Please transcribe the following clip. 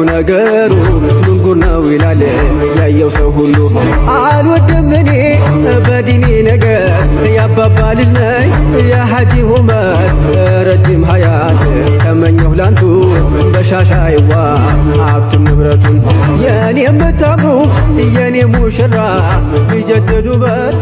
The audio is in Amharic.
ነገሩ ምንጉር ነው ይላል ያየው ሰው ሁሉ አልወድም እኔ በዲኔ ነገር ያባባ ልጅ ነኝ የሐጂ ዑመር ረጅም ሀያት ተመኘሁ ላንቱ በሻሻይዋ ሀብቱን ንብረቱን የኔ የምታምሩ የኔ ሙሽራ ቢጀደዱበት